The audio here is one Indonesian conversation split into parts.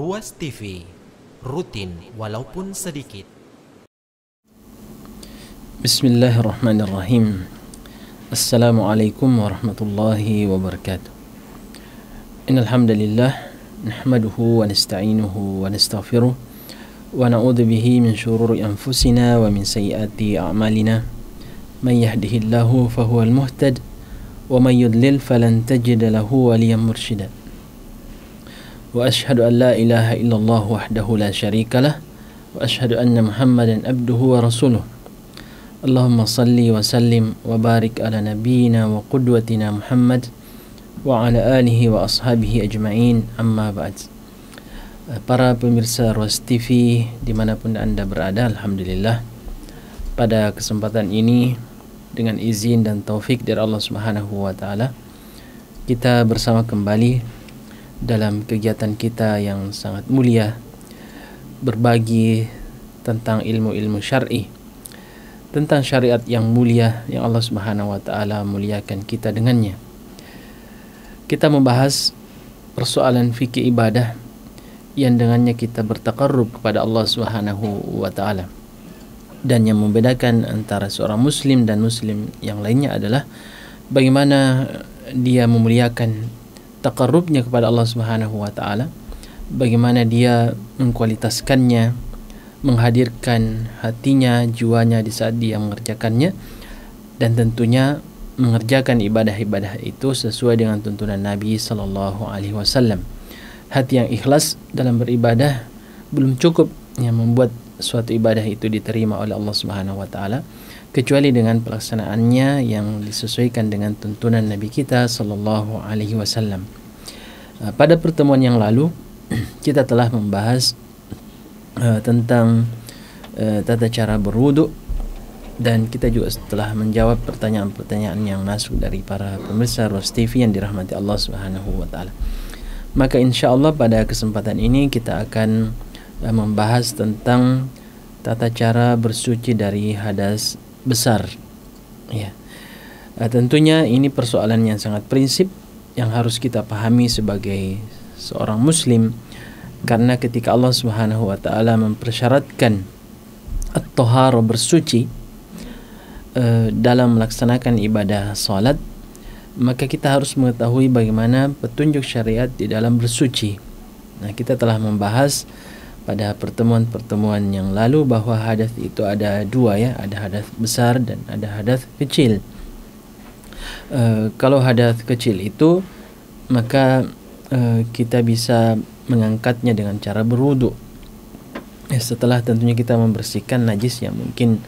Ruas TV, rutin walaupun sedikit. Bismillahirrahmanirrahim. Assalamualaikum warahmatullahi wabarakatuh. Innal hamdalillah nahmaduhu wa nasta'inuhu wa nastaghfiruh wa na'udzu bihi min shururi anfusina wa min sayyiati a'malina. Man yahdihillahu fahuwal muhtad wa man yudlil falan tajida lahu waliyan mursyida. Wa ashhadu an la ilaha illallah wahdahu la syarika lah wa ashhadu anna Muhammadan abduhu wa rasuluh. Allahumma salli wa sallim wa barik ala nabiyyina wa qudwatina Muhammad wa ala alihi wa ashabihi ajma'in, amma ba'd. Para pemirsa Ruas TV dimanapun Anda berada, alhamdulillah pada kesempatan ini dengan izin dan taufik dari Allah Subhanahu wa taala kita bersama kembali dalam kegiatan kita yang sangat mulia, berbagi tentang ilmu-ilmu syar'i, tentang syariat yang mulia yang Allah Subhanahu wa taala muliakan kita dengannya. Kita membahas persoalan fikih ibadah yang dengannya kita bertaqarrub kepada Allah Subhanahu wa taala. Dan yang membedakan antara seorang muslim dan muslim yang lainnya adalah bagaimana dia memuliakan taqarrubnya kepada Allah Subhanahu wa taala, bagaimana dia mengkualitaskannya, menghadirkan hatinya, jiwanya di saat dia mengerjakannya, dan tentunya mengerjakan ibadah-ibadah itu sesuai dengan tuntunan Nabi sallallahu alaihi wasallam. Hati yang ikhlas dalam beribadah belum cukup yang membuat suatu ibadah itu diterima oleh Allah Subhanahu wa taala, kecuali dengan pelaksanaannya yang disesuaikan dengan tuntunan Nabi kita sallallahu alaihi wasallam. Pada pertemuan yang lalu kita telah membahas tentang tata cara berwudu, dan kita juga telah menjawab pertanyaan-pertanyaan yang masuk dari para pemirsa Ruas TV yang dirahmati Allah Subhanahu wa taala. Maka insyaallah pada kesempatan ini kita akan membahas tentang tata cara bersuci dari hadas besar. Ya. Tentunya ini persoalan yang sangat prinsip yang harus kita pahami sebagai seorang muslim, karena ketika Allah Subhanahu wa taala mempersyaratkan at-tahara bersuci dalam melaksanakan ibadah salat, maka kita harus mengetahui bagaimana petunjuk syariat di dalam bersuci. Nah, kita telah membahas pada pertemuan-pertemuan yang lalu bahwa hadas itu ada dua, ya, ada hadas besar dan ada hadas kecil. Kalau hadas kecil itu maka kita bisa mengangkatnya dengan cara berwudu. Setelah tentunya kita membersihkan najis yang mungkin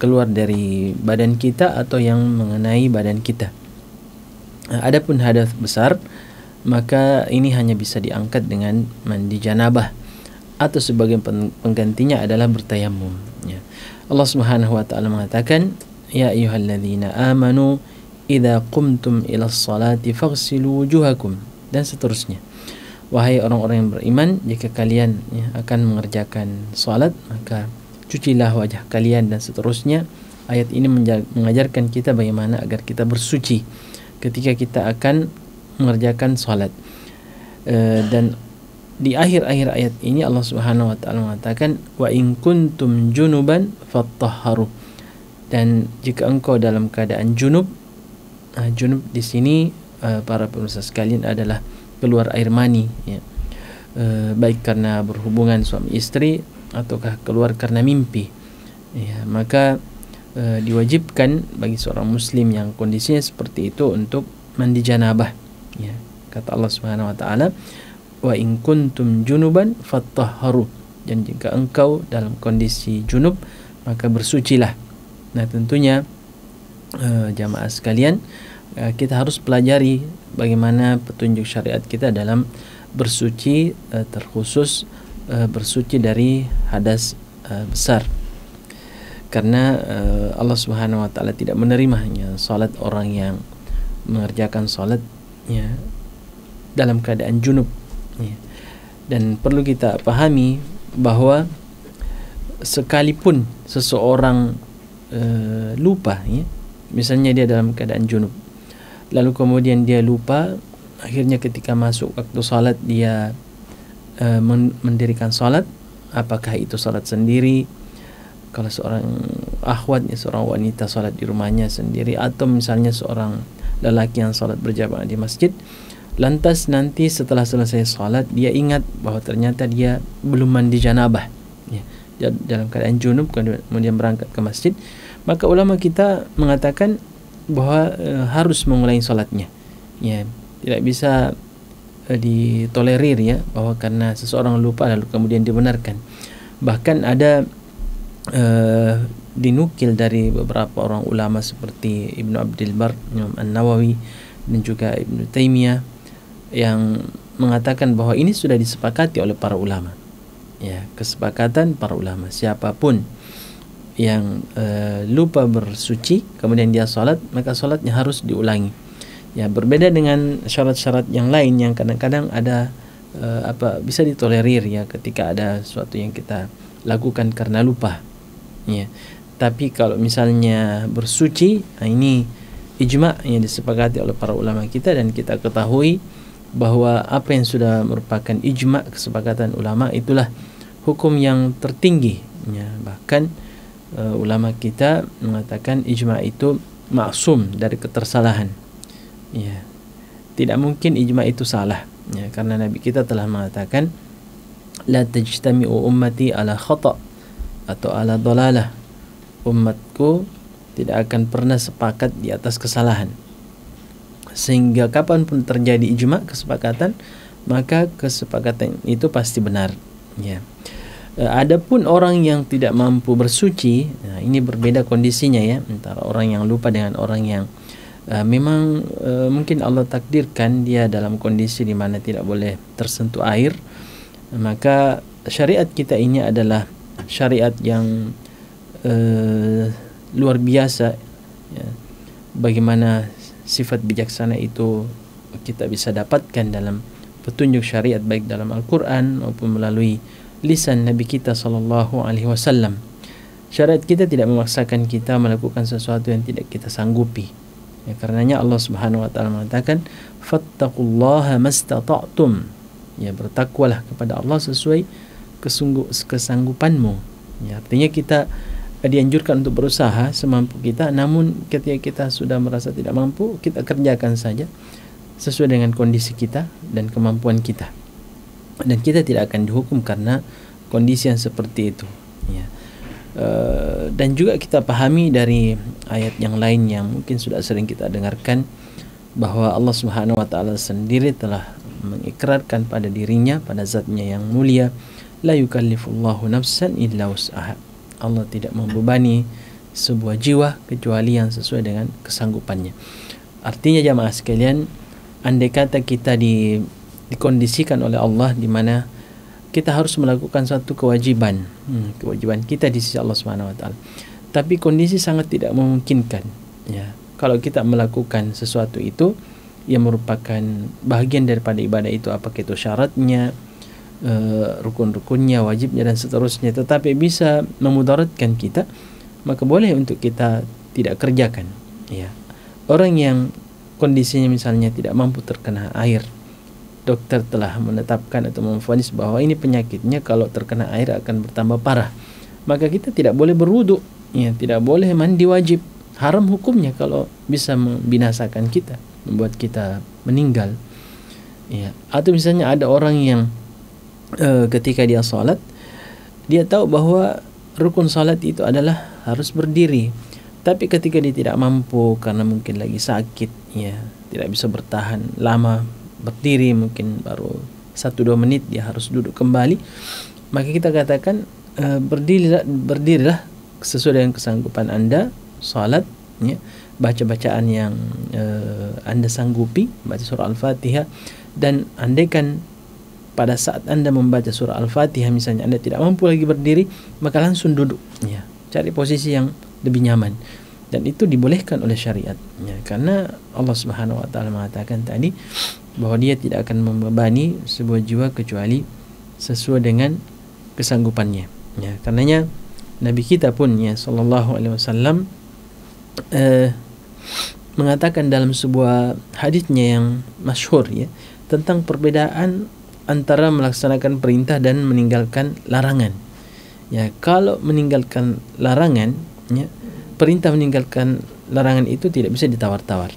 keluar dari badan kita atau yang mengenai badan kita. Adapun hadas besar, maka ini hanya bisa diangkat dengan mandi janabah, atau sebagai penggantinya adalah bertayamum, ya. Allah Subhanahu wa taala mengatakan, ya ayyuhalladzina amanu idza qumtum ilas salati faghsilu wujuhakum, dan seterusnya. Wahai orang-orang yang beriman, jika kalian akan mengerjakan salat, maka cucilah wajah kalian, dan seterusnya. Ayat ini mengajarkan kita bagaimana agar kita bersuci ketika kita akan mengerjakan salat. Dan di akhir-akhir ayat ini Allah Subhanahu wa taala mengatakan, wa in kuntum junuban fattahharu, dan jika engkau dalam keadaan junub. Junub di sini para pemirsa sekalian adalah keluar air mani, ya. Baik karena berhubungan suami istri ataukah keluar karena mimpi, ya. Maka diwajibkan bagi seorang muslim yang kondisinya seperti itu untuk mandi janabah, ya. Kata Allah Subhanahu wa taala, wa in kuntum junuban fattahharu, dan jika engkau dalam kondisi junub maka bersucilah. Nah, tentunya jamaah sekalian, kita harus pelajari bagaimana petunjuk syariat kita dalam bersuci, terkhusus bersuci dari hadas besar. Karena Allah Subhanahu wa taala tidak menerimanya salat orang yang mengerjakan salatnya dalam keadaan junub, ya. Dan perlu kita pahami bahwa sekalipun seseorang lupa, ya, misalnya dia dalam keadaan junub, lalu kemudian dia lupa, akhirnya ketika masuk waktu salat dia mendirikan salat, apakah itu salat sendiri, kalau seorang akhwat, seorang wanita salat di rumahnya sendiri, atau misalnya seorang lelaki yang salat berjamaah di masjid, lantas nanti setelah selesai salat dia ingat bahwa ternyata dia belum mandi janabah, ya, dalam keadaan junub kemudian berangkat ke masjid, maka ulama kita mengatakan bahwa harus mengulangi salatnya, ya, tidak bisa ditolerir, ya, bahwa karena seseorang lupa lalu kemudian dibenarkan. Bahkan ada dinukil dari beberapa orang ulama seperti Ibnu Abdul Bar, Imam An-Nawawi, dan juga Ibnu Taimiyah yang mengatakan bahwa ini sudah disepakati oleh para ulama, ya, kesepakatan para ulama, siapapun yang lupa bersuci kemudian dia salat, maka salatnya harus diulangi, ya. Berbeda dengan syarat-syarat yang lain yang kadang-kadang ada bisa ditolerir, ya, ketika ada sesuatu yang kita lakukan karena lupa, ya. Tapi kalau misalnya bersuci, ini ijma' yang disepakati oleh para ulama kita, dan kita ketahui bahwa apa yang sudah merupakan ijma', kesepakatan ulama, itulah hukum yang tertinggi, ya. Bahkan ulama kita mengatakan ijma' itu maksum dari ketersalahan, ya. Tidak mungkin ijma' itu salah, ya, karena Nabi kita telah mengatakan la tajtami'u ummati ala khata' atau ala dalalah, umatku tidak akan pernah sepakat di atas kesalahan. Sehingga kapanpun terjadi ijma', kesepakatan, maka kesepakatan itu pasti benar, ya. Adapun orang yang tidak mampu bersuci, nah ini berbeda kondisinya, ya, antara orang yang lupa dengan orang yang memang mungkin Allah takdirkan dia dalam kondisi di mana tidak boleh tersentuh air. Maka syariat kita ini adalah syariat yang luar biasa, ya. Bagaimana sifat bijaksana itu kita bisa dapatkan dalam petunjuk syariat, baik dalam Al-Quran maupun melalui lisan Nabi kita sallallahu alaihi wasallam. Syariat kita tidak memaksakan kita melakukan sesuatu yang tidak kita sanggupi, ya, karenanya Allah Subhanahu wa taala mengatakan fattaqullaha mastata'tum, ya, bertakwalah kepada Allah sesuai kesanggupanmu, ya. Artinya kita dianjurkan untuk berusaha semampu kita, namun ketika kita sudah merasa tidak mampu, kita kerjakan saja sesuai dengan kondisi kita dan kemampuan kita, dan kita tidak akan dihukum karena kondisi yang seperti itu, ya. Dan juga kita pahami dari ayat yang lain yang mungkin sudah sering kita dengarkan, bahwa Allah Subhanahu wa taala sendiri telah mengikrarkan pada dirinya, pada zatnya yang mulia, la yukallifullahu nafsan illa wus'aha. Allah tidak membebani sebuah jiwa kecuali yang sesuai dengan kesanggupannya. Artinya jamaah sekalian, andai kata kita dikondisikan oleh Allah di mana kita harus melakukan satu kewajiban kita di sisi Allah Subhanahu wa taala, tapi kondisi sangat tidak memungkinkan, ya. Kalau kita melakukan sesuatu itu yang merupakan bagian daripada ibadah itu, apakah itu syaratnya, rukun-rukunnya, wajibnya, dan seterusnya, tetapi bisa memudaratkan kita, maka boleh untuk kita tidak kerjakan, ya. Orang yang kondisinya misalnya tidak mampu terkena air, dokter telah menetapkan atau memvonis bahwa ini penyakitnya, kalau terkena air akan bertambah parah, maka kita tidak boleh berwudu, ya, tidak boleh mandi wajib, haram hukumnya kalau bisa membinasakan kita, membuat kita meninggal, ya. Atau misalnya ada orang yang ketika dia salat, dia tahu bahwa rukun salat itu adalah harus berdiri, tapi ketika dia tidak mampu karena mungkin lagi sakit, ya, tidak bisa bertahan lama berdiri, mungkin baru 1-2 menit dia harus duduk kembali, maka kita katakan berdirilah sesuai dengan kesanggupan Anda, salat, ya, baca bacaan yang Anda sanggupi, baca surah Al-Fatihah, dan andaikan pada saat Anda membaca surah Al-Fatihah misalnya Anda tidak mampu lagi berdiri, maka langsung duduk, ya, cari posisi yang lebih nyaman, dan itu dibolehkan oleh syariat, ya, karena Allah Subhanahu wa taala mengatakan tadi bahwa dia tidak akan membebani sebuah jiwa kecuali sesuai dengan kesanggupannya, ya. Karenanya Nabi kita pun, ya, sallallahu alaihi wasallam mengatakan dalam sebuah hadisnya yang masyhur, ya, tentang perbedaan antara melaksanakan perintah dan meninggalkan larangan. Ya, kalau meninggalkan larangan, ya, perintah meninggalkan larangan itu tidak bisa ditawar-tawar.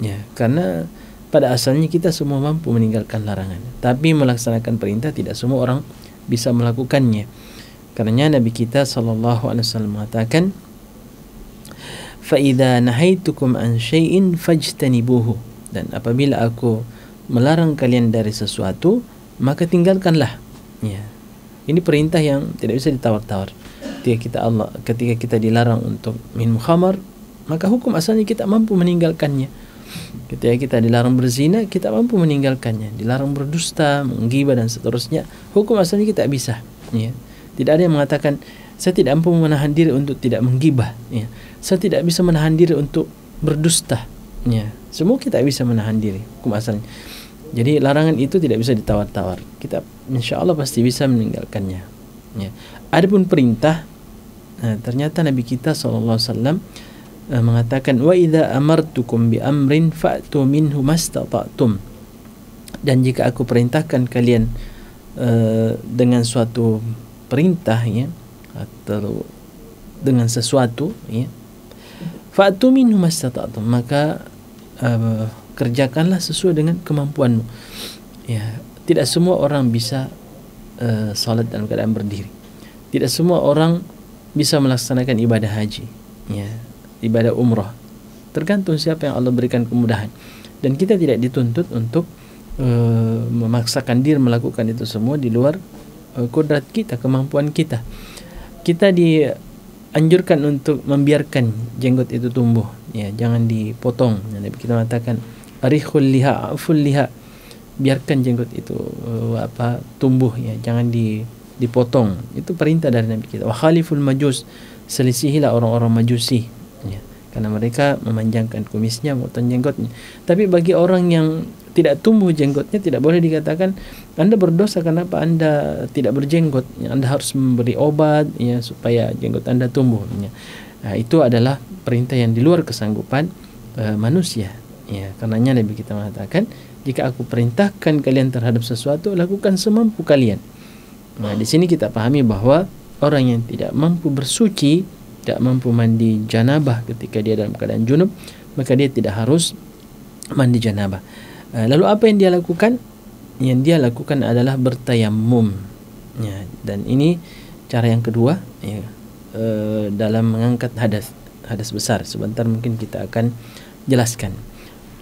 Ya, karena pada asalnya kita semua mampu meninggalkan larangan, tapi melaksanakan perintah tidak semua orang bisa melakukannya. Karena Nabi kita sallallahu alaihi wasallam mengatakan, "Fa idza nahaitukum an syai'in fajtanibuhu." Dan apabila aku melarang kalian dari sesuatu, maka tinggalkanlah. Ya. Ini perintah yang tidak bisa ditawar-tawar. Ketika kita dilarang untuk minum khamar, maka hukum asalnya kita mampu meninggalkannya. Ketika kita dilarang berzina, kita mampu meninggalkannya. Dilarang berdusta, menggibah dan seterusnya, hukum asalnya kita bisa. Ya. Tidak ada yang mengatakan saya tidak mampu menahan diri untuk tidak menggibah. Ya. Saya tidak bisa menahan diri untuk berdusta. Ya. Semua kita bisa menahan diri, hukum asalnya. Jadi larangan itu tidak bisa ditawar-tawar. Kita insya Allah pasti bisa meninggalkannya. Ya. Adapun perintah, ternyata Nabi kita SAW mengatakan, wa idza amartukum bi amrin fa'tu minhu mastata'tum. Dan jika aku perintahkan kalian dengan suatu perintah, ya, atau dengan sesuatu, ya, fa'tu minhu mastata'tum, maka kerjakanlah sesuai dengan kemampuanmu. Ya, tidak semua orang bisa salat dalam keadaan berdiri. Tidak semua orang bisa melaksanakan ibadah haji, ya, ibadah umrah. Tergantung siapa yang Allah berikan kemudahan. Dan kita tidak dituntut untuk memaksakan diri melakukan itu semua di luar kodrat kita, kemampuan kita. Kita dianjurkan untuk membiarkan jenggot itu tumbuh, ya, jangan dipotong. Nabi kita mengatakan, arihul liha, aful liha, biarkan jenggot itu tumbuh, ya, jangan dipotong. Itu perintah dari Nabi kita. Wa khaliful majus, selisihilah orang-orang majusi, ya, karena mereka memanjangkan kumisnya, memotong jenggotnya. Tapi bagi orang yang tidak tumbuh jenggotnya, tidak boleh dikatakan Anda berdosa kenapa Anda tidak berjenggot, ya, Anda harus memberi obat, ya, supaya jenggot Anda tumbuh, ya. Nah, itu adalah perintah yang di luar kesanggupan manusia, ya. Karenanya Nabi kita mengatakan, jika aku perintahkan kalian terhadap sesuatu, lakukan semampu kalian. Nah, di sini kita pahami bahwa orang yang tidak mampu bersuci, tidak mampu mandi janabah ketika dia dalam keadaan junub, maka dia tidak harus mandi janabah. Lalu apa yang dia lakukan? Yang dia lakukan adalah bertayamum, ya, dan ini cara yang kedua, ya, dalam mengangkat hadas besar. Sebentar mungkin kita akan jelaskan.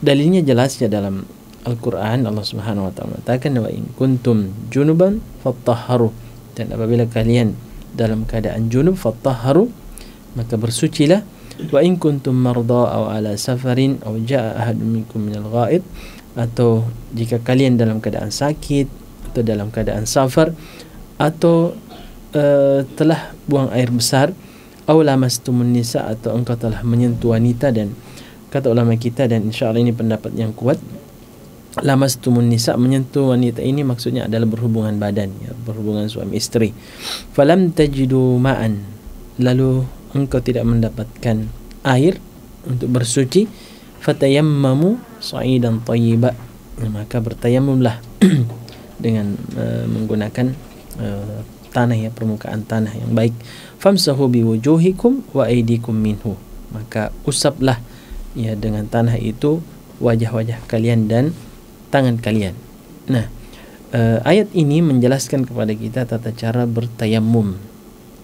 Dalilnya jelas ya dalam Al-Quran. Allah Subhanahu wa taala mengatakan, wa in kuntum junuban fattahharu, dan apabila kalian dalam keadaan junub, fattahharu, maka bersucilah. Wa in kuntum marda aw ala safarin aw jaa ahadun minkum minal ghaid, atau jika kalian dalam keadaan sakit atau dalam keadaan safar atau telah buang air besar, aw lamastumun nisa, atau engkau telah menyentuh wanita. Dan kata ulama kita, dan insyaallah ini pendapat yang kuat, lamastumun nisa, menyentuh wanita ini maksudnya adalah berhubungan badan, ya, berhubungan suami istri. Falam tajidu ma'an, lalu engkau tidak mendapatkan air untuk bersuci, fatayammamu sa'idan thayyiba, maka bertayamumlah dengan menggunakan tanah, ya, permukaan tanah yang baik. Famsahu biwujuhikum wa aydikum minhu, maka usaplah, ya, dengan tanah itu wajah-wajah kalian dan tangan kalian. Nah, ayat ini menjelaskan kepada kita tata cara bertayamum.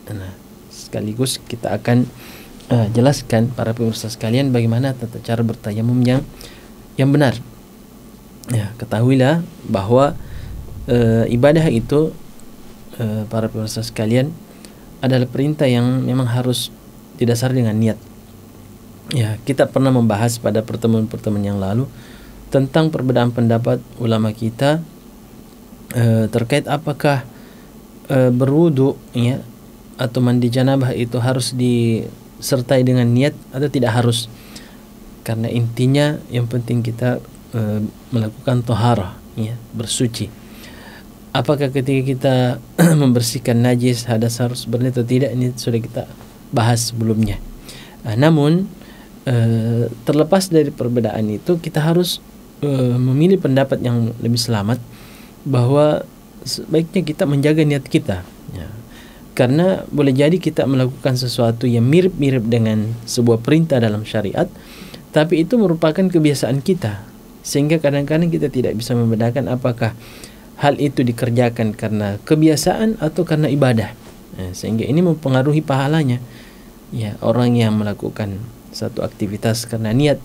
Nah, sekaligus kita akan jelaskan para pemirsa sekalian bagaimana tata cara bertayamum yang benar. Ya, ketahuilah bahwa ibadah itu, para pemirsa sekalian, adalah perintah yang memang harus didasari dengan niat. Ya, kita pernah membahas pada pertemuan-pertemuan yang lalu tentang perbedaan pendapat ulama kita terkait apakah berwudu, ya, atau mandi janabah itu harus disertai dengan niat atau tidak harus. Karena intinya yang penting kita melakukan toharah, ya, bersuci. Apakah ketika kita membersihkan najis hadas harus berniat atau tidak, ini sudah kita bahas sebelumnya. Namun terlepas dari perbedaan itu, kita harus memilih pendapat yang lebih selamat, bahwa sebaiknya kita menjaga niat kita, ya. Karena boleh jadi kita melakukan sesuatu yang mirip-mirip dengan sebuah perintah dalam syariat, tapi itu merupakan kebiasaan kita, sehingga kadang-kadang kita tidak bisa membedakan apakah hal itu dikerjakan karena kebiasaan atau karena ibadah, ya, sehingga ini mempengaruhi pahalanya. Ya, orang yang melakukan satu aktivitas karena niat,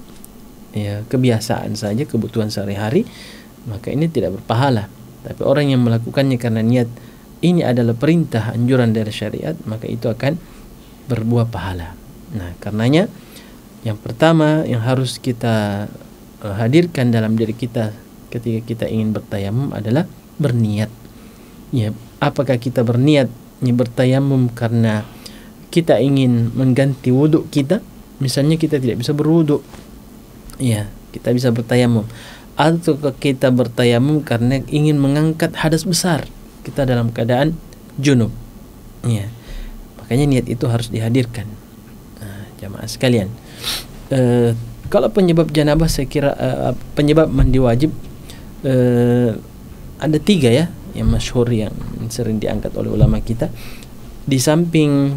ya, kebiasaan saja, kebutuhan sehari-hari, maka ini tidak berpahala. Tapi orang yang melakukannya karena niat ini adalah perintah, anjuran dari syariat, maka itu akan berbuah pahala. Nah, karenanya yang pertama yang harus kita hadirkan dalam diri kita ketika kita ingin bertayamum adalah berniat. Ya, apakah kita berniat bertayamum karena kita ingin mengganti wudhu kita? Misalnya kita tidak bisa berwudhu, ya, kita bisa bertayamum. Atau kita bertayamum karena ingin mengangkat hadas besar, kita dalam keadaan junub, ya, makanya niat itu harus dihadirkan. Nah, jamaah sekalian, kalau penyebab janabah saya kira penyebab mandi wajib ada 3 ya, yang masyhur, yang sering diangkat oleh ulama kita. Di samping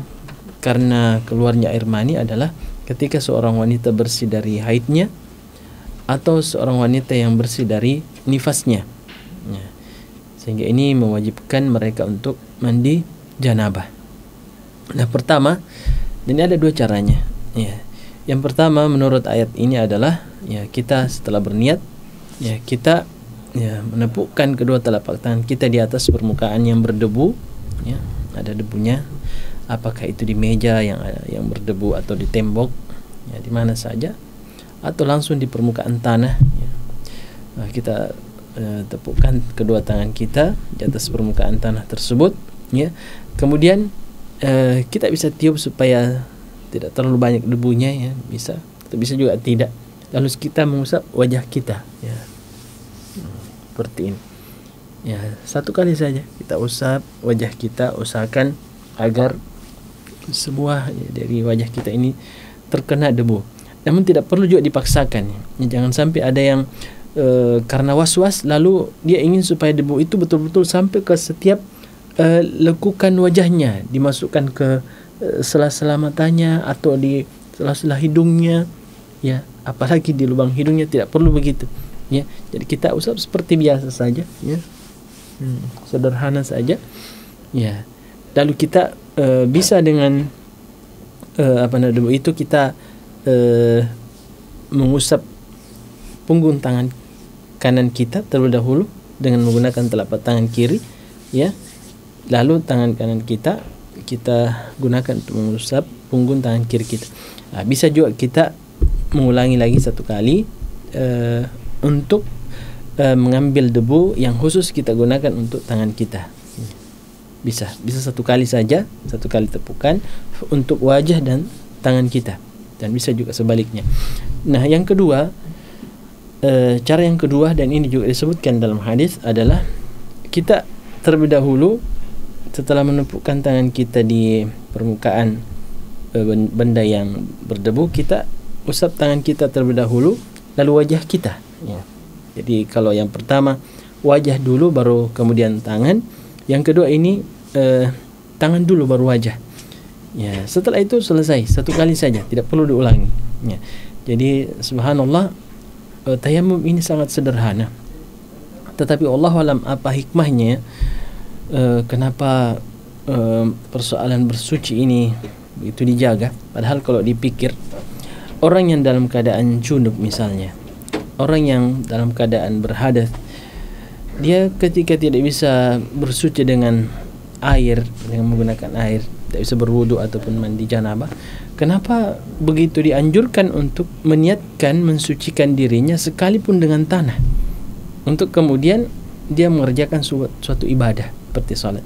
karena keluarnya air mani adalah ketika seorang wanita bersih dari haidnya atau seorang wanita yang bersih dari nifasnya, ya. Sehingga ini mewajibkan mereka untuk mandi janabah. Nah, pertama, dan ini ada 2 caranya, ya. Yang pertama menurut ayat ini adalah, ya, kita setelah berniat, ya, kita, ya, menepukkan kedua telapak tangan kita di atas permukaan yang berdebu, ya, ada debunya, apakah itu di meja yang berdebu atau di tembok, ya, di mana saja, atau langsung di permukaan tanah, ya. Nah, kita tepukkan kedua tangan kita di atas permukaan tanah tersebut, ya. Kemudian kita bisa tiup supaya tidak terlalu banyak debunya, ya, bisa, atau bisa juga tidak. Lalu kita mengusap wajah kita, ya, seperti ini, ya, 1 kali saja kita usap wajah kita, usahakan agar semua, ya, dari wajah kita ini terkena debu. Namun tidak perlu juga dipaksakan, ya. Jangan sampai ada yang karena was-was lalu dia ingin supaya debu itu betul-betul sampai ke setiap lekukan wajahnya, dimasukkan ke sela-sela matanya atau di sela-sela hidungnya, ya, apalagi di lubang hidungnya. Tidak perlu begitu, ya. Jadi kita usap seperti biasa saja, ya, sederhana saja, ya. Lalu kita bisa dengan debu itu kita mengusap punggung tangan kanan kita terlebih dahulu dengan menggunakan telapak tangan kiri, ya. Lalu tangan kanan kita gunakan untuk mengusap punggung tangan kiri kita. Nah, bisa juga kita mengulangi lagi 1 kali untuk mengambil debu yang khusus kita gunakan untuk tangan kita. Bisa 1 kali saja, 1 kali tepukan untuk wajah dan tangan kita, dan bisa juga sebaliknya. Nah, yang kedua, cara yang kedua, dan ini juga disebutkan dalam hadis, adalah kita terlebih dahulu setelah menepukkan tangan kita di permukaan benda yang berdebu, kita usap tangan kita terlebih dahulu, lalu wajah kita, ya. Jadi kalau yang pertama wajah dulu baru kemudian tangan, yang kedua ini tangan dulu baru wajah, ya. Setelah itu selesai 1 kali saja, tidak perlu diulangi, ya. Jadi subhanallah, tayamum ini sangat sederhana, tetapi Allahu alam apa hikmahnya, kenapa persoalan bersuci ini begitu dijaga. Padahal kalau dipikir, orang yang dalam keadaan junub misalnya, orang yang dalam keadaan berhadas, dia ketika tidak bisa bersuci dengan air, dengan menggunakan air, tidak bisa berwudu ataupun mandi janabah, kenapa begitu dianjurkan untuk meniatkan mensucikan dirinya sekalipun dengan tanah, untuk kemudian dia mengerjakan suatu ibadah seperti salat.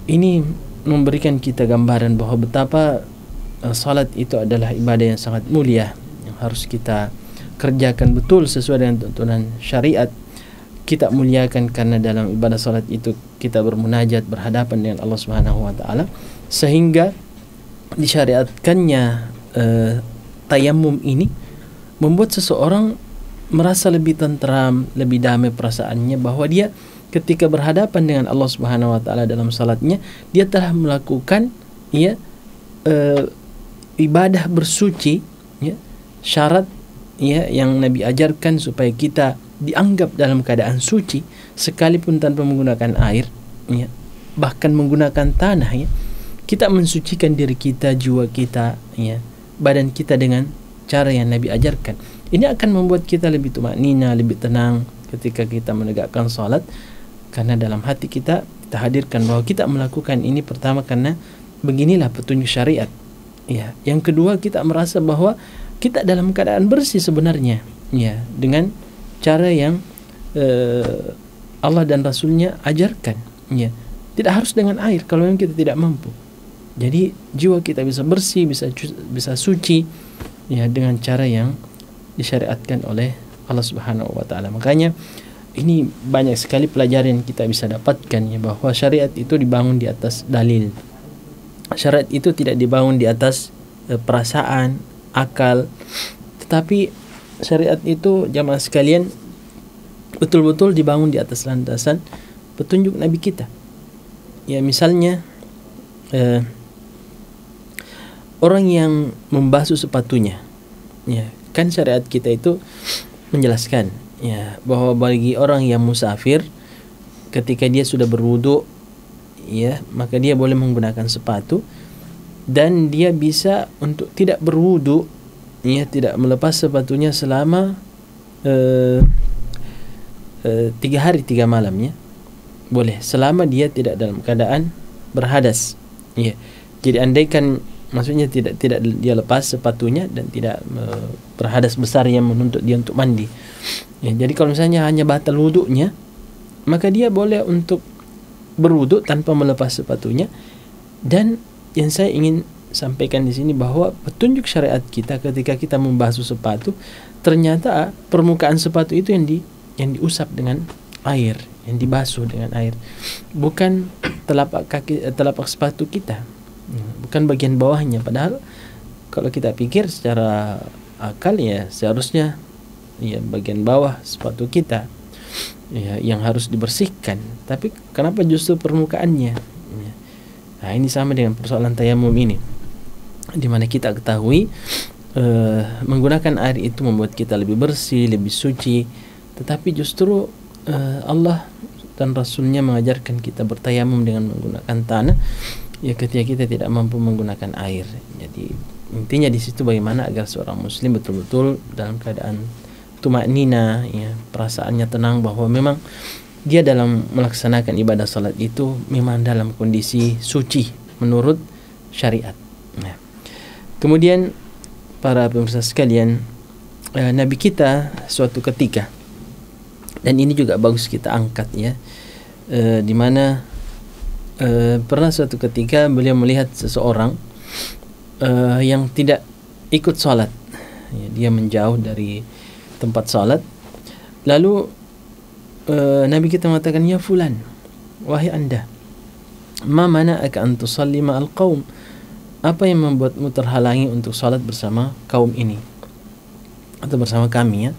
Ini memberikan kita gambaran bahwa betapa salat itu adalah ibadah yang sangat mulia, yang harus kita kerjakan betul sesuai dengan tuntunan syariat. Kita muliakan karena dalam ibadah salat itu kita bermunajat, berhadapan dengan Allah Subhanahu wa taala, sehingga disyariatkannya tayamum ini membuat seseorang merasa lebih tentram, lebih damai perasaannya, bahwa dia ketika berhadapan dengan Allah Subhanahu wa taala dalam salatnya, dia telah melakukan ibadah bersuci, syarat yang Nabi ajarkan supaya kita dianggap dalam keadaan suci sekalipun tanpa menggunakan air, bahkan menggunakan tanah, kita mensucikan diri kita, jiwa kita, badan kita dengan cara yang Nabi ajarkan. Ini akan membuat kita lebih tumaknina, lebih tenang ketika kita menegakkan salat, karena dalam hati kita hadirkan bahwa kita melakukan ini pertama karena beginilah petunjuk syariat. Yang kedua, kita merasa bahwa kita dalam keadaan bersih sebenarnya, dengan cara yang Allah dan Rasulnya ajarkan. Tidak harus dengan air kalau memang kita tidak mampu. Jadi jiwa kita bisa bersih, bisa suci, dengan cara yang disyariatkan oleh Allah Subhanahu wa taala. Makanya ini banyak sekali pelajaran yang kita bisa dapatkan, bahwa syariat itu dibangun di atas dalil. Syariat itu tidak dibangun di atas perasaan, akal, tetapi syariat itu, jamaah sekalian, betul-betul dibangun di atas landasan petunjuk Nabi kita. Misalnya orang yang membasuh sepatunya, kan syariat kita itu menjelaskan bahwa bagi orang yang musafir, ketika dia sudah berwudu, maka dia boleh menggunakan sepatu, dan dia bisa untuk tidak berwudu, tidak melepas sepatunya selama 3 hari 3 malam, boleh, selama dia tidak dalam keadaan berhadas. Jadi andaikan, maksudnya tidak dia lepas sepatunya dan tidak berhadas besar yang menuntut dia untuk mandi. Jadi kalau misalnya hanya batal wudunya, maka dia boleh untuk berwudu tanpa melepas sepatunya. Dan yang saya ingin sampaikan di sini bahwa petunjuk syariat kita ketika kita membasuh sepatu, ternyata permukaan sepatu itu yang diusap dengan air, yang dibasuh dengan air, bukan telapak sepatu kita, bukan bagian bawahnya. Padahal kalau kita pikir secara akal, seharusnya bagian bawah sepatu kita yang harus dibersihkan, tapi kenapa justru permukaannya? Nah, ini sama dengan persoalan tayamum ini, di mana kita ketahui menggunakan air itu membuat kita lebih bersih, lebih suci, tetapi justru Allah dan Rasulnya mengajarkan kita bertayamum dengan menggunakan tanah, ketika kita tidak mampu menggunakan air. Jadi intinya di situ bagaimana agar seorang muslim betul-betul dalam keadaan tumaknina, perasaannya tenang bahwa memang dia dalam melaksanakan ibadah salat itu memang dalam kondisi suci menurut syariat. Kemudian para pemirsa sekalian, Nabi kita suatu ketika, dan ini juga bagus kita angkat, di mana pernah suatu ketika beliau melihat seseorang yang tidak ikut salat, dia menjauh dari tempat salat. Lalu Nabi kita mengatakan, ya fulan, wahai anda, ma mana'aka an tusalli ma'al qaum, apa yang membuatmu terhalangi untuk salat bersama kaum ini atau bersama kami?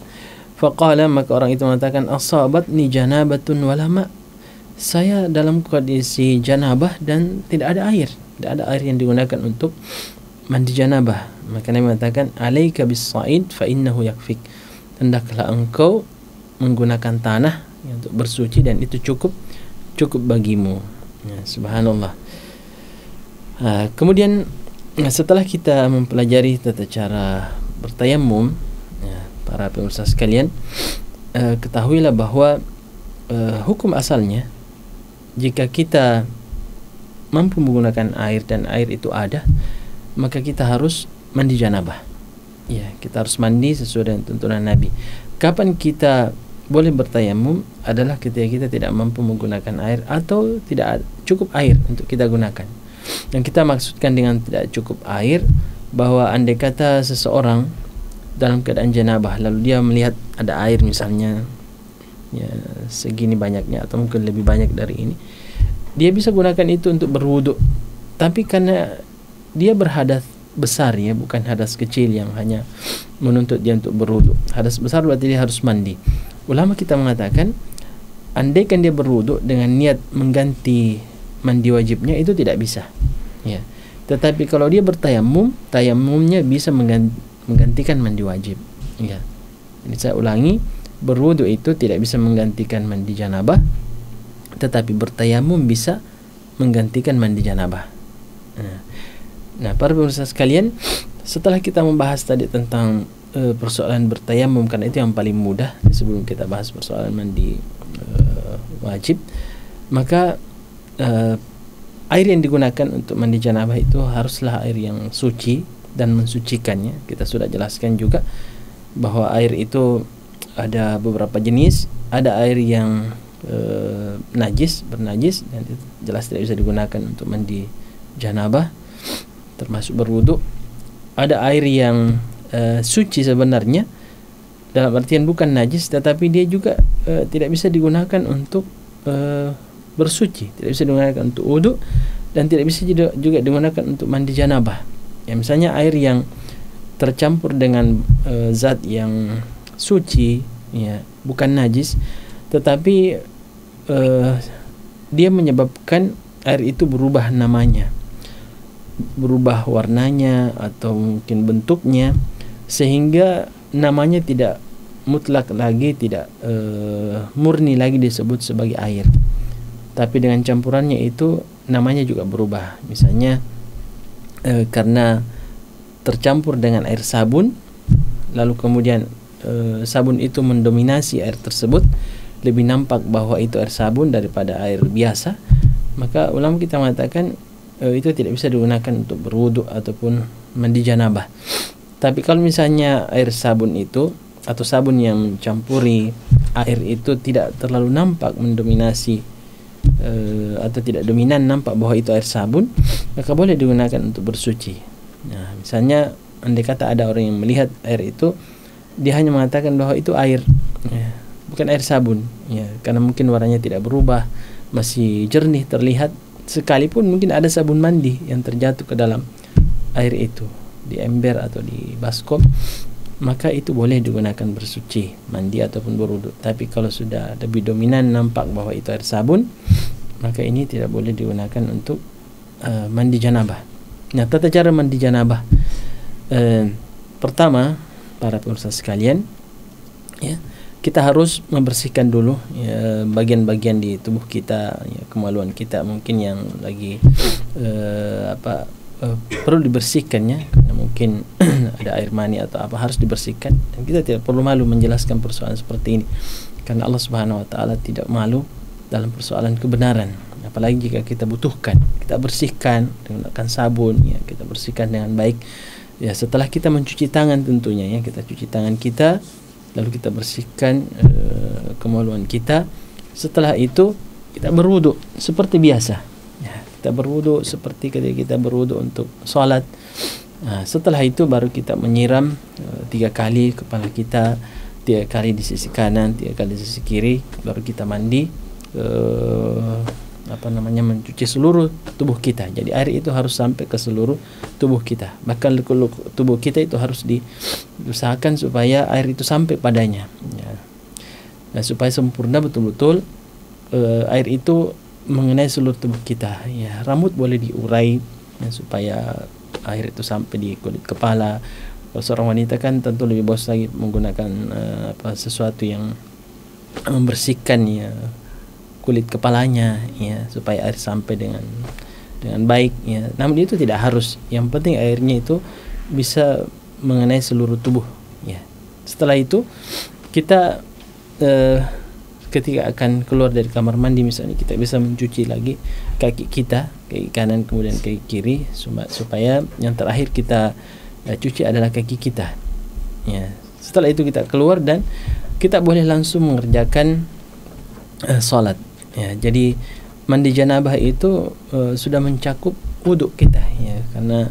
Faqala, maka orang itu mengatakan, asabatni janabatun wala ma', saya dalam kondisi janabah dan tidak ada air, yang digunakan untuk mandi janabah. Maka Nabi mengatakan, alaika bis-sa'id fa innahu yakfik, hendaklah engkau menggunakan tanah untuk bersuci dan itu cukup bagimu. Subhanallah. Kemudian setelah kita mempelajari tata cara bertayamum, para pemirsa sekalian, ketahuilah bahwa hukum asalnya, jika kita mampu menggunakan air dan air itu ada, maka kita harus mandi janabah. Kita harus mandi sesuai dengan tuntunan Nabi. Kapan kita boleh bertayamum adalah ketika kita tidak mampu menggunakan air atau tidak cukup air untuk kita gunakan. Dan kita maksudkan dengan tidak cukup air bahwa andai kata seseorang dalam keadaan janabah lalu dia melihat ada air misalnya segini banyaknya atau mungkin lebih banyak dari ini, dia bisa gunakan itu untuk berwudu. Tapi karena dia berhadas besar, bukan hadas kecil yang hanya menuntut dia untuk berwudu. Hadas besar berarti dia harus mandi. Ulama kita mengatakan andaikan dia berwudu dengan niat mengganti mandi wajibnya, itu tidak bisa. Ya. Tetapi kalau dia bertayamum, tayamumnya bisa menggantikan mandi wajib. Ya. Jadi saya ulangi, berwudu itu tidak bisa menggantikan mandi janabah, tetapi bertayamum bisa menggantikan mandi janabah. Nah, para pemirsa sekalian, setelah kita membahas tadi tentang persoalan bertayamum, karena itu yang paling mudah sebelum kita bahas persoalan mandi wajib, maka air yang digunakan untuk mandi janabah itu haruslah air yang suci dan mensucikannya. Kita sudah jelaskan juga bahwa air itu ada beberapa jenis. Ada air yang bernajis, dan itu jelas tidak bisa digunakan untuk mandi janabah, termasuk berwudu. Ada air yang suci sebenarnya, dalam artian bukan najis, tetapi dia juga tidak bisa digunakan untuk bersuci, tidak bisa digunakan untuk wudu, dan tidak bisa juga digunakan untuk mandi janabah. Ya, misalnya air yang tercampur dengan zat yang suci, ya, bukan najis, tetapi dia menyebabkan air itu berubah namanya, berubah warnanya atau mungkin bentuknya, sehingga namanya tidak mutlak lagi, tidak murni lagi disebut sebagai air, tapi dengan campurannya itu namanya juga berubah. Misalnya karena tercampur dengan air sabun, lalu kemudian sabun itu mendominasi air tersebut, lebih nampak bahwa itu air sabun daripada air biasa, maka ulama kita mengatakan itu tidak bisa digunakan untuk berwudu ataupun mandi janabah. Tapi kalau misalnya air sabun itu atau sabun yang mencampuri air itu tidak terlalu nampak mendominasi atau tidak dominan nampak bahwa itu air sabun, maka boleh digunakan untuk bersuci. Nah, misalnya andai kata ada orang yang melihat air itu, dia hanya mengatakan bahwa itu air, ya, bukan air sabun, ya, karena mungkin warnanya tidak berubah, masih jernih terlihat, sekalipun mungkin ada sabun mandi yang terjatuh ke dalam air itu, di ember atau di baskom, maka itu boleh digunakan bersuci, mandi ataupun berwudu. Tapi kalau sudah lebih dominan nampak bahwa itu air sabun, maka ini tidak boleh digunakan untuk mandi janabah. Nah, tata cara mandi janabah, pertama, para pemirsa sekalian, ya, kita harus membersihkan dulu ya, bagian-bagian di tubuh kita, ya, kemaluan kita mungkin yang lagi perlu dibersihkannya, karena mungkin ada air mani atau apa, harus dibersihkan, dan kita tidak perlu malu menjelaskan persoalan seperti ini, karena Allah Subhanahu wa taala tidak malu dalam persoalan kebenaran. Apalagi jika kita butuhkan, kita bersihkan menggunakan sabun, ya, kita bersihkan dengan baik. Ya, setelah kita mencuci tangan tentunya, ya, kita cuci tangan kita, lalu kita bersihkan kemaluan kita. Setelah itu kita berwudu seperti biasa. Ya, kita berwudu seperti ketika kita berwudu untuk sholat. Nah, setelah itu baru kita menyiram 3 kali kepala kita, 3 kali di sisi kanan, 3 kali di sisi kiri, baru kita mandi, mencuci seluruh tubuh kita. Jadi air itu harus sampai ke seluruh tubuh kita, bahkan tubuh kita itu harus diusahakan supaya air itu sampai padanya, ya. Nah, supaya sempurna betul-betul air itu mengenai seluruh tubuh kita, ya. Rambut boleh diurai, ya, supaya air itu sampai di kulit kepala. Kalau seorang wanita kan tentu lebih bagus lagi menggunakan sesuatu yang membersihkan, ya, kulit kepalanya, ya, supaya air sampai dengan baik, ya. Namun itu tidak harus, yang penting airnya itu bisa mengenai seluruh tubuh, ya. Setelah itu kita ketika akan keluar dari kamar mandi misalnya, kita bisa mencuci lagi kaki kita, kaki kanan kemudian kaki kiri, supaya yang terakhir kita cuci adalah kaki kita, ya. Setelah itu kita keluar dan kita boleh langsung mengerjakan salat. Ya, jadi mandi janabah itu sudah mencakup wudu kita, ya, karena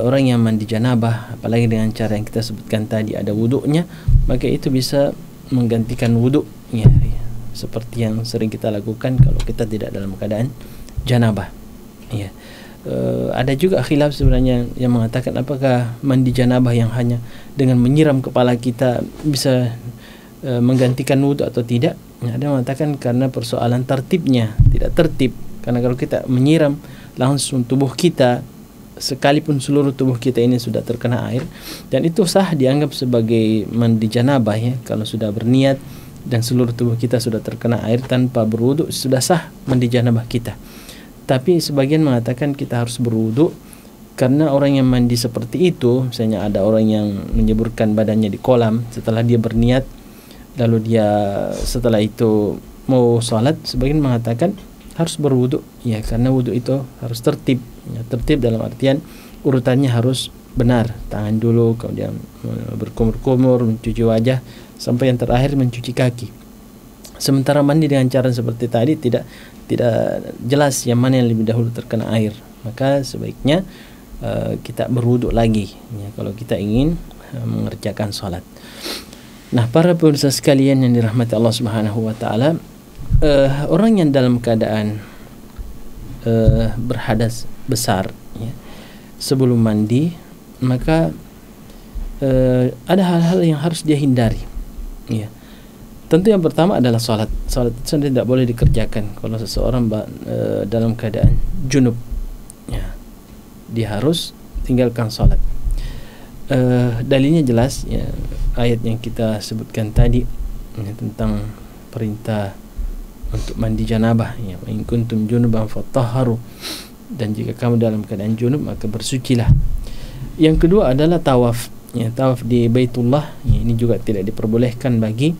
orang yang mandi janabah, apalagi dengan cara yang kita sebutkan tadi, ada wudunya, maka itu bisa menggantikan wudu, ya, seperti yang sering kita lakukan kalau kita tidak dalam keadaan janabah, ya. Ada juga khilaf sebenarnya yang mengatakan apakah mandi janabah yang hanya dengan menyiram kepala kita bisa menggantikan wudu atau tidak. Ada yang mengatakan karena persoalan tertibnya, tidak tertib. Karena kalau kita menyiram langsung tubuh kita, sekalipun seluruh tubuh kita ini sudah terkena air, dan itu sah dianggap sebagai mandi janabah ya. Kalau sudah berniat dan seluruh tubuh kita sudah terkena air tanpa berwudu, sudah sah mandi janabah kita. Tapi sebagian mengatakan kita harus berwudu, karena orang yang mandi seperti itu, misalnya ada orang yang menyeburkan badannya di kolam setelah dia berniat, lalu dia setelah itu mau sholat, sebagian mengatakan harus berwudu ya, karena wudu itu harus tertib ya. Tertib dalam artian urutannya harus benar, tangan dulu, kemudian berkumur-kumur, mencuci wajah, sampai yang terakhir mencuci kaki. Sementara mandi dengan cara seperti tadi tidak jelas yang mana yang lebih dahulu terkena air, maka sebaiknya kita berwudu lagi ya, kalau kita ingin mengerjakan sholat. Nah, para pemirsa sekalian yang dirahmati Allah Subhanahu wa taala, orang yang dalam keadaan berhadas besar ya, sebelum mandi, maka ada hal-hal yang harus dia hindari ya. Tentu yang pertama adalah salat. Salat itu tidak boleh dikerjakan kalau seseorang dalam keadaan junub ya. Dia harus tinggalkan salat. Dalilnya jelas ya, ayat yang kita sebutkan tadi ya, tentang perintah untuk mandi janabah ya, in kuntum junuban fatahharu, dan jika kamu dalam keadaan junub maka bersucilah. Yang kedua adalah tawaf ya, tawaf di Baitullah ya, ini juga tidak diperbolehkan bagi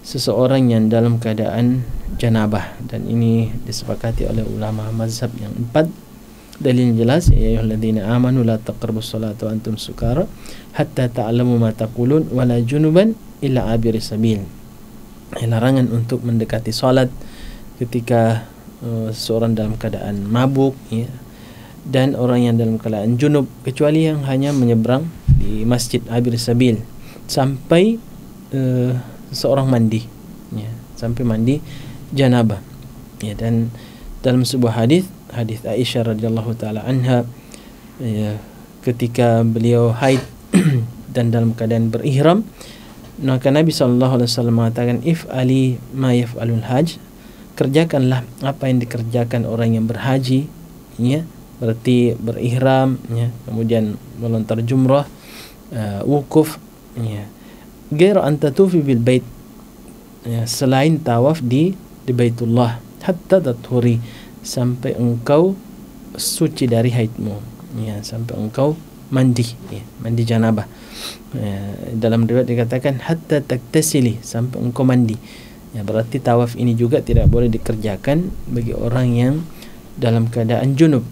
seseorang yang dalam keadaan janabah, dan ini disepakati oleh ulama mazhab yang 4. Dalilnya jelas, ya ayyuhalladzina amanu la taqrabus salata wa antum sukara hatta ta'lamu ma taqulun wa la junuban illa abiri sabil. Larangan untuk mendekati salat ketika seseorang dalam keadaan mabuk ya, dan orang yang dalam keadaan junub, kecuali yang hanya menyeberang di masjid abir sabil sampai seseorang mandi ya, sampai mandi janabah ya. Dan dalam sebuah hadis Aisyah radhiyallahu taala anha ya, ketika beliau haid dan dalam keadaan berihram, maka Nabi SAW mengatakan, if'ali ma yaf'alul hajj, kerjakanlah apa yang dikerjakan orang yang berhaji ya, berarti berihram ya, kemudian melontar jumrah, wukuf ya, ghair an tatufi bil bait ya, selain tawaf di Baitullah, hatta tathuri, sampai engkau suci dari haidmu ya, sampai engkau mandi ya, mandi janabah ya. Dalam riwayat dikatakan hatta taktasili, sampai engkau mandi ya, berarti tawaf ini juga tidak boleh dikerjakan bagi orang yang dalam keadaan junub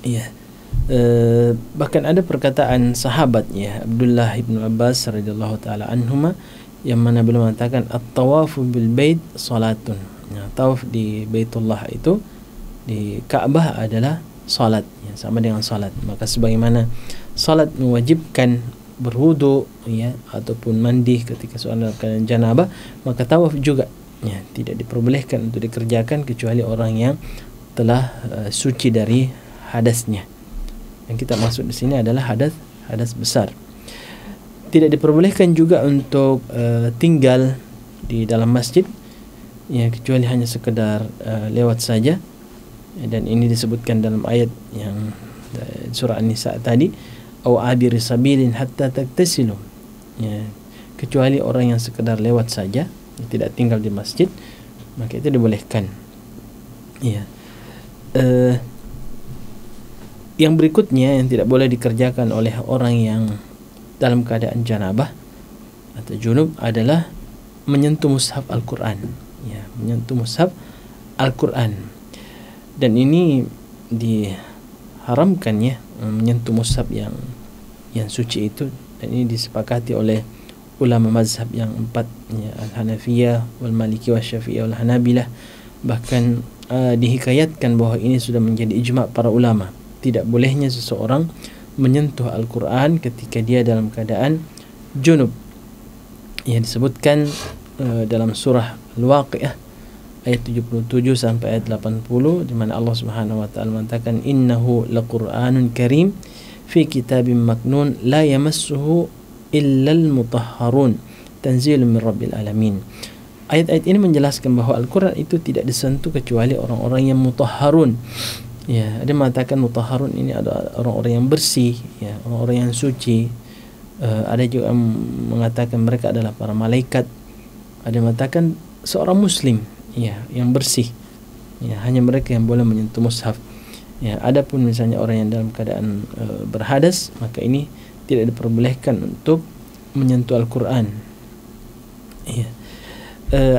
ya. Bahkan ada perkataan sahabat ya, Abdullah ibn Abbas radhiyallahu taala anhuma, yang mana beliau mengatakan at-tawafu bil bait salatun ya, tawaf di Baitullah itu, di Ka'bah adalah salat ya, sama dengan salat. Maka sebagaimana salat mewajibkan berwudu ya, ataupun mandi ketika seorang dalam keadaan janabah, maka tawaf juga ya, tidak diperbolehkan untuk dikerjakan kecuali orang yang telah suci dari hadasnya. Yang kita maksud di sini adalah hadas besar. Tidak diperbolehkan juga untuk tinggal di dalam masjid ya, kecuali hanya sekedar lewat saja ya, dan ini disebutkan dalam ayat yang surah An-Nisa tadi, au abiri sabilin hatta taktasilu ya, kecuali orang yang sekedar lewat saja, tidak tinggal di masjid, maka itu dibolehkan ya. Yang berikutnya yang tidak boleh dikerjakan oleh orang yang dalam keadaan janabah atau junub adalah menyentuh mushaf Al-Quran ya, menyentuh mushaf Al-Quran, dan ini diharamkan ya, menyentuh mushaf yang suci itu, dan ini disepakati oleh ulama mazhab yang 4 ya, Al-Hanafiyah wal Maliki wal Syafi'iyah wal Hanabilah. Bahkan dihikayatkan bahwa ini sudah menjadi ijma' para ulama, tidak bolehnya seseorang menyentuh Al-Quran ketika dia dalam keadaan junub ya. Disebutkan dalam surah Al-Waqi'ah ayat 77 sampai ayat 80, di mana Allah Subhanahu wa taala mengatakan, innahu laqur'anun karim fi kitabim maknun la yamassuhu illal mutahharun tanzilun min rabbil alamin. ayat-ayat ini menjelaskan bahwa Al-Quran itu tidak disentuh kecuali orang-orang yang mutahharun. Ya, ada mengatakan mutahharun ini ada orang-orang yang bersih, ya, orang-orang yang suci. Ada juga mengatakan mereka adalah para malaikat. Ada mengatakan seorang muslim, ya, yang bersih. Ya, hanya mereka yang boleh menyentuh mushaf. Ya, adapun misalnya orang yang dalam keadaan berhadas, maka ini tidak diperbolehkan untuk menyentuh Al-Quran. Ya.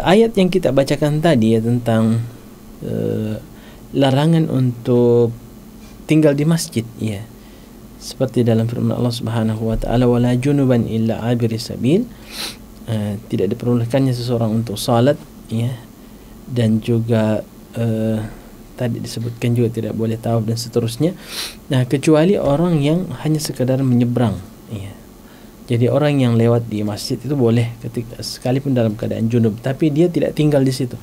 Ayat yang kita bacakan tadi ya tentang larangan untuk tinggal di masjid, ya, seperti dalam firman Allah Subhanahu wa taala, wala junuban illa abiri sabil, tidak diperbolehkannya seseorang untuk salat, ya, dan juga tadi disebutkan juga tidak boleh tawaf dan seterusnya. Nah, kecuali orang yang hanya sekadar menyeberang, ya. Jadi orang yang lewat di masjid itu boleh ketika sekalipun dalam keadaan junub, tapi dia tidak tinggal di situ.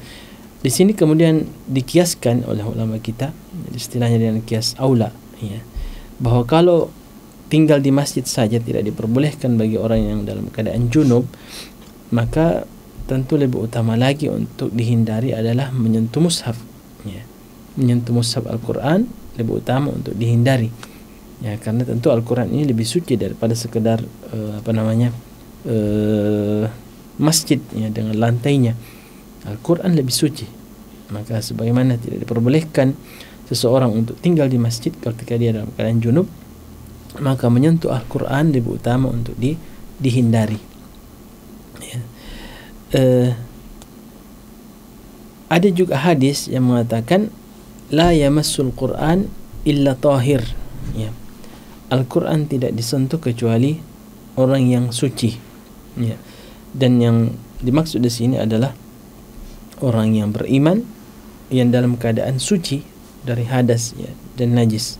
Di sini kemudian dikiaskan oleh ulama kita, istilahnya dengan kias aula, ya, bahwa kalau tinggal di masjid saja tidak diperbolehkan bagi orang yang dalam keadaan junub, maka tentu lebih utama lagi untuk dihindari adalah menyentuh mushaf, ya. Menyentuh mushaf Al-Quran lebih utama untuk dihindari, ya, karena tentu Al-Quran ini lebih suci daripada sekedar masjid, ya, dengan lantainya. Al-Quran lebih suci, maka sebagaimana tidak diperbolehkan seseorang untuk tinggal di masjid ketika dia dalam keadaan junub, maka menyentuh Al-Quran lebih utama untuk dihindari, ya. Ada juga hadis yang mengatakan la yamassul Quran illa tahir, ya. Al-Quran tidak disentuh kecuali orang yang suci, ya. Dan yang dimaksud di sini adalah orang yang beriman yang dalam keadaan suci dari hadas, ya, dan najis,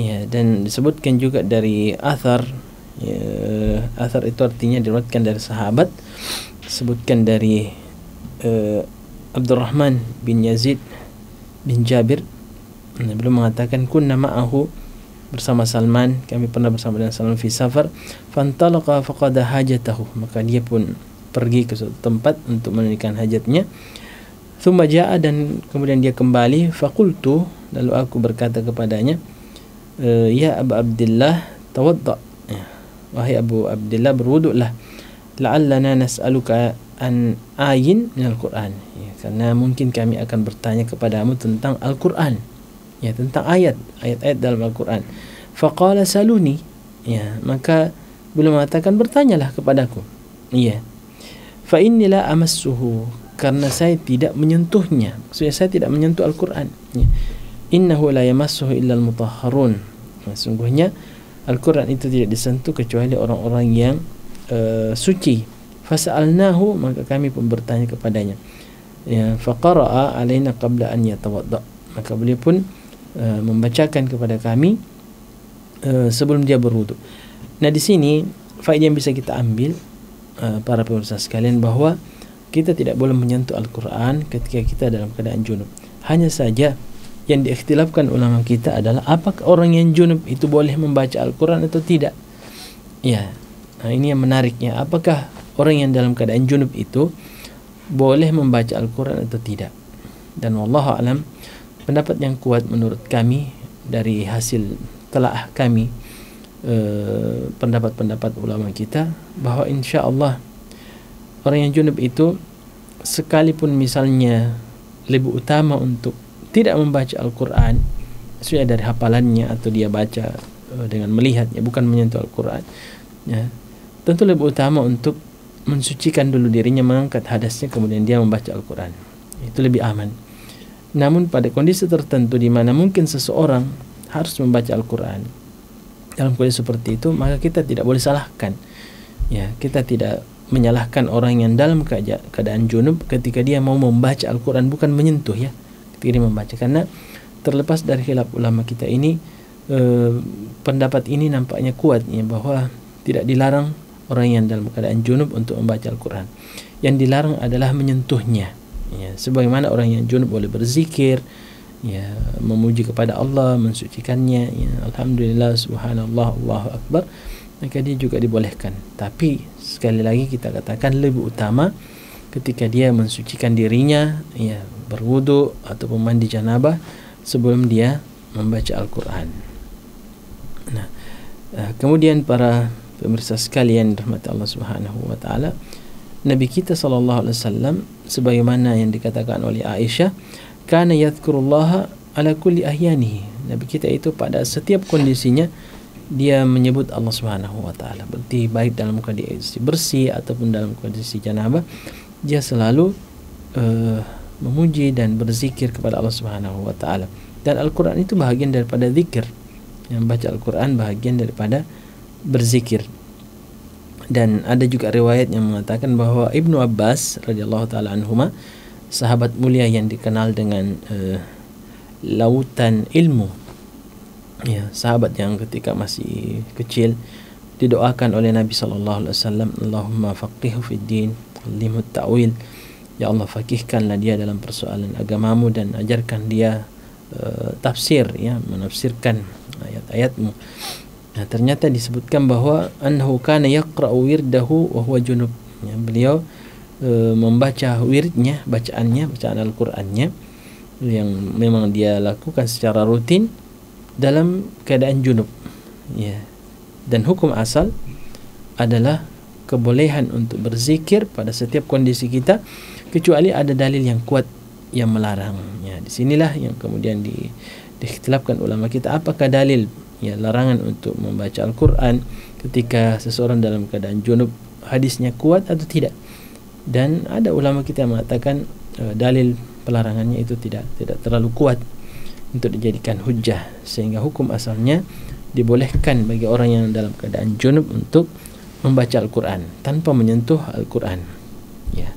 ya. Dan disebutkan juga dari athar, ya, athar itu artinya diriwayatkan dari sahabat, disebutkan dari Abdurrahman bin Yazid bin Jabir, beliau mengatakan kunna ma'ahu, bersama Salman, kami pernah bersama dengan Salman fi safar, fantalaqa faqada hajatahu, maka dia pun pergi ke suatu tempat untuk menunaikan hajatnya. Thumma ja'a, dan kemudian dia kembali, faqultu, lalu aku berkata kepadanya, ya Abu Abdullah tawadda, ya, wahai Abu Abdullah berwuduklah, la'allana nas'aluka an ayin minal Qur'an, ya, karena mungkin kami akan bertanya kepadamu tentang Al-Qur'an, ya, tentang ayat-ayat dalam Al-Qur'an. Faqala saluni, ya, maka beliau mengatakan bertanyalah kepadaku, iya. Fa inni la amassuhu, karena saya tidak menyentuhnya, maksudnya saya tidak menyentuh Al-Qur'an, ya. Innahu la yamassuhu illa al-mutahharun, sesungguhnya Al-Qur'an itu tidak disentuh kecuali orang-orang yang suci. Fasa'alnahu, maka kami pun bertanya kepadanya, ya, faqara'a alaina qabla an yatawadda, maka beliau pun membacakan kepada kami sebelum dia berwudu. Nah, di sini faedah yang bisa kita ambil, para pemirsa sekalian, bahwa kita tidak boleh menyentuh Al-Quran ketika kita dalam keadaan junub. Hanya saja yang diikhtilafkan ulama kita adalah apakah orang yang junub itu boleh membaca Al-Quran atau tidak, ya. Nah, ini yang menariknya, apakah orang yang dalam keadaan junub itu boleh membaca Al-Quran atau tidak. Dan wallahu alam, pendapat yang kuat menurut kami dari hasil telaah kami, pendapat-pendapat ulama kita, bahwa insya Allah orang yang junub itu sekalipun misalnya lebih utama untuk tidak membaca Al-Quran, maksudnya dari hafalannya atau dia baca dengan melihatnya, bukan menyentuh Al-Quran, ya, tentu lebih utama untuk mensucikan dulu dirinya, mengangkat hadasnya, kemudian dia membaca Al-Quran. Itu lebih aman. Namun pada kondisi tertentu di mana mungkin seseorang harus membaca Al-Quran, dalam kondisi seperti itu, maka kita tidak boleh salahkan, ya, kita tidak menyalahkan orang yang dalam keadaan junub ketika dia mau membaca Al-Quran, bukan menyentuh, ya, ketika dia membaca. Karena terlepas dari khilaf ulama kita ini, pendapat ini nampaknya kuat, ya, bahwa tidak dilarang orang yang dalam keadaan junub untuk membaca Al-Quran. Yang dilarang adalah menyentuhnya, ya, sebagaimana orang yang junub boleh berzikir, ya, memuji kepada Allah, mensucikannya, ya, alhamdulillah, subhanallah, Allahu akbar, maka dia juga dibolehkan. Tapi sekali lagi kita katakan lebih utama ketika dia mensucikan dirinya, ya, berwudu ataupun mandi janabah sebelum dia membaca Al-Quran. Nah, kemudian para pemirsa sekalian rahmat Allah Subhanahu wa taala, Nabi kita sallallahu alaihi wasallam sebagaimana yang dikatakan oleh Aisyah, kana yadhkurullaha ala kulli ahyanihi. Nabi kita itu pada setiap kondisinya dia menyebut Allah Subhanahu wa taala. Berarti baik dalam kondisi bersih ataupun dalam kondisi janabah, dia selalu memuji dan berzikir kepada Allah Subhanahu wa taala. Dan Al-Qur'an itu bahagian daripada zikir. Yang baca Al-Qur'an bahagian daripada berzikir. Dan ada juga riwayat yang mengatakan bahwa Ibnu Abbas radhiyallahu taala anhuma, sahabat mulia yang dikenal dengan lautan ilmu, ya, sahabat yang ketika masih kecil didoakan oleh Nabi sallallahu alaihi wasallam, Allahumma faqihhu fid din, 'allimhu ta'wil. Ya Allah, fakihkanlah dia dalam persoalan agamamu dan ajarkan dia tafsir, ya, menafsirkan ayat-ayatmu. Nah, ternyata disebutkan bahwa annahu kana yaqra'u wirdahu wa huwa junub. Ya, beliau membaca wiridnya, bacaan Al-Qur'annya yang memang dia lakukan secara rutin dalam keadaan junub. Ya. Dan hukum asal adalah kebolehan untuk berzikir pada setiap kondisi kita, kecuali ada dalil yang kuat yang melarang. Ya, disinilah yang kemudian diikhtilafkan ulama kita, apakah dalil, ya, larangan untuk membaca Al-Quran ketika seseorang dalam keadaan junub hadisnya kuat atau tidak. Dan ada ulama kita yang mengatakan dalil pelarangannya itu tidak terlalu kuat untuk dijadikan hujjah, sehingga hukum asalnya dibolehkan bagi orang yang dalam keadaan junub untuk membaca Al-Quran tanpa menyentuh Al-Quran. Ya.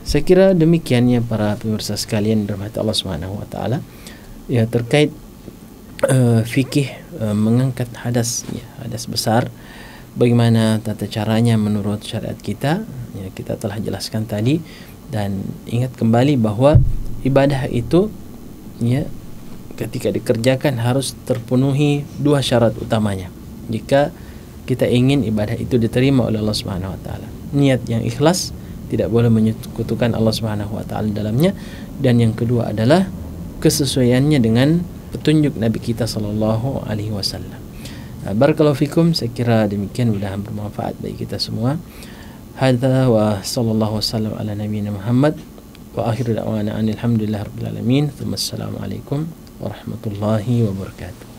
Saya kira demikian, ya, para pemirsa sekalian dirahmati Allah Subhanahu wa taala, ya, terkait fikih mengangkat hadas, ya, hadas besar, bagaimana tata caranya menurut syariat kita, ya, kita telah jelaskan tadi. Dan ingat kembali bahwa ibadah itu, ya, ketika dikerjakan harus terpenuhi dua syarat utamanya jika kita ingin ibadah itu diterima oleh Allah Subhanahu wa taala. Niat yang ikhlas, tidak boleh menyekutukan Allah Subhanahu wa taala dalamnya, dan yang kedua adalah kesesuaiannya dengan petunjuk Nabi kita sallallahu alaihi wasallam. Barakallahu fikum, saya kira demikian, mudah-mudahan bermanfaat bagi kita semua. Hadza wa sallallahu wasallam ala nabiyyina Muhammad wa akhiru da'wana alhamdulillahirabbil alamin. Assalamualaikum warahmatullahi wabarakatuh.